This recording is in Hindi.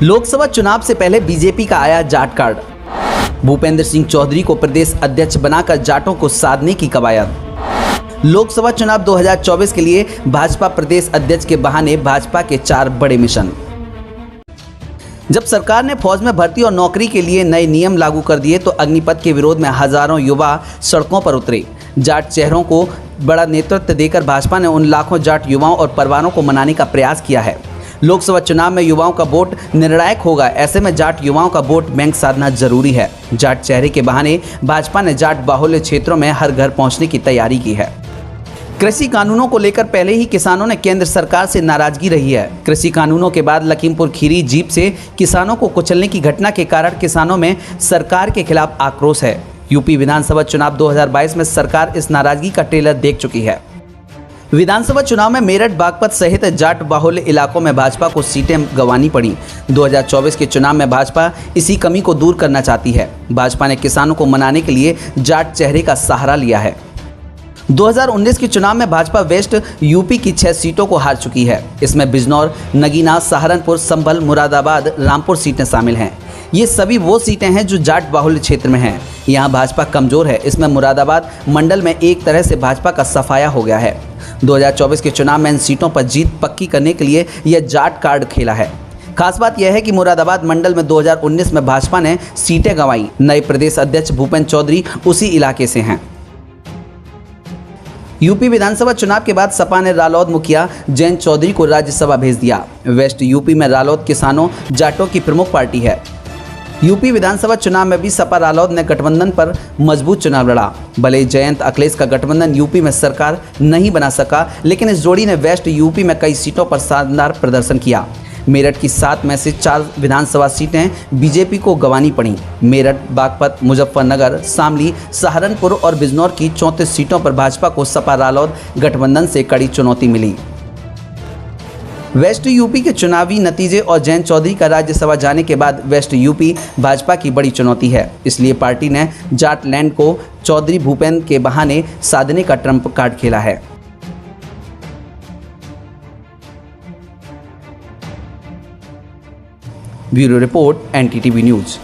लोकसभा चुनाव से पहले बीजेपी का आया जाट कार्ड। भूपेंद्र सिंह चौधरी को प्रदेश अध्यक्ष बनाकर जाटों को साधने की कवायद। लोकसभा चुनाव 2024 के लिए भाजपा प्रदेश अध्यक्ष के बहाने भाजपा के 4 बड़े मिशन। जब सरकार ने फौज में भर्ती और नौकरी के लिए नए नियम लागू कर दिए तो अग्निपथ के विरोध में हजारों युवा सड़कों पर उतरे। जाट चेहरों को बड़ा नेतृत्व देकर भाजपा ने उन लाखों जाट युवाओं और परिवारों को मनाने का प्रयास किया है। लोकसभा चुनाव में युवाओं का वोट निर्णायक होगा, ऐसे में जाट युवाओं का वोट बैंक साधना जरूरी है। जाट चेहरे के बहाने भाजपा ने जाट बाहुल्य क्षेत्रों में हर घर पहुंचने की तैयारी की है। कृषि कानूनों को लेकर पहले ही किसानों ने केंद्र सरकार से नाराजगी रही है। कृषि कानूनों के बाद लखीमपुर खीरी जीप से किसानों को कुचलने की घटना के कारण किसानों में सरकार के खिलाफ आक्रोश है। यूपी विधानसभा चुनाव 2022 में सरकार इस नाराजगी का ट्रेलर देख चुकी है। विधानसभा चुनाव में मेरठ, बागपत सहित जाट बाहुल्य इलाकों में भाजपा को सीटें गंवानी पड़ी। 2024 के चुनाव में भाजपा इसी कमी को दूर करना चाहती है। भाजपा ने किसानों को मनाने के लिए जाट चेहरे का सहारा लिया है। 2019 के चुनाव में भाजपा वेस्ट यूपी की 6 सीटों को हार चुकी है। इसमें बिजनौर, नगीना, सहारनपुर, संभल, मुरादाबाद, रामपुर सीटें शामिल हैं। ये सभी वो सीटें हैं जो जाट बाहुल्य क्षेत्र में हैं। यहाँ भाजपा कमजोर है। इसमें मुरादाबाद मंडल में एक तरह से भाजपा का सफाया हो गया है। 2024 के चुनाव में इन सीटों पर जीत पक्की करने के लिए यह जाट कार्ड खेला है। खास बात यह है कि मुरादाबाद मंडल में 2019 में भाजपा ने सीटें गंवाई। नए प्रदेश अध्यक्ष भूपेंद्र चौधरी उसी इलाके से हैं। यूपी विधानसभा चुनाव के बाद सपा ने रालोद मुखिया जयंत चौधरी को राज्यसभा भेज दिया। वेस्ट यूपी में रालोद किसानों जाटों की प्रमुख पार्टी है। यूपी विधानसभा चुनाव में भी सपा रालोद ने गठबंधन पर मजबूत चुनाव लड़ा। भले जयंत अखिलेश का गठबंधन यूपी में सरकार नहीं बना सका, लेकिन इस जोड़ी ने वेस्ट यूपी में कई सीटों पर शानदार प्रदर्शन किया। मेरठ की 7 में से 4 विधानसभा सीटें बीजेपी को गंवानी पड़ी। मेरठ, बागपत, मुजफ्फरनगर, शामली, सहारनपुर और बिजनौर की 34 सीटों पर भाजपा को सपा रालोद गठबंधन से कड़ी चुनौती मिली। वेस्ट यूपी के चुनावी नतीजे और जयंत चौधरी का राज्यसभा जाने के बाद वेस्ट यूपी भाजपा की बड़ी चुनौती है। इसलिए पार्टी ने जाट लैंड को चौधरी भूपेंद्र के बहाने साधने का ट्रम्प कार्ड खेला है। Bureau report, NTTV news.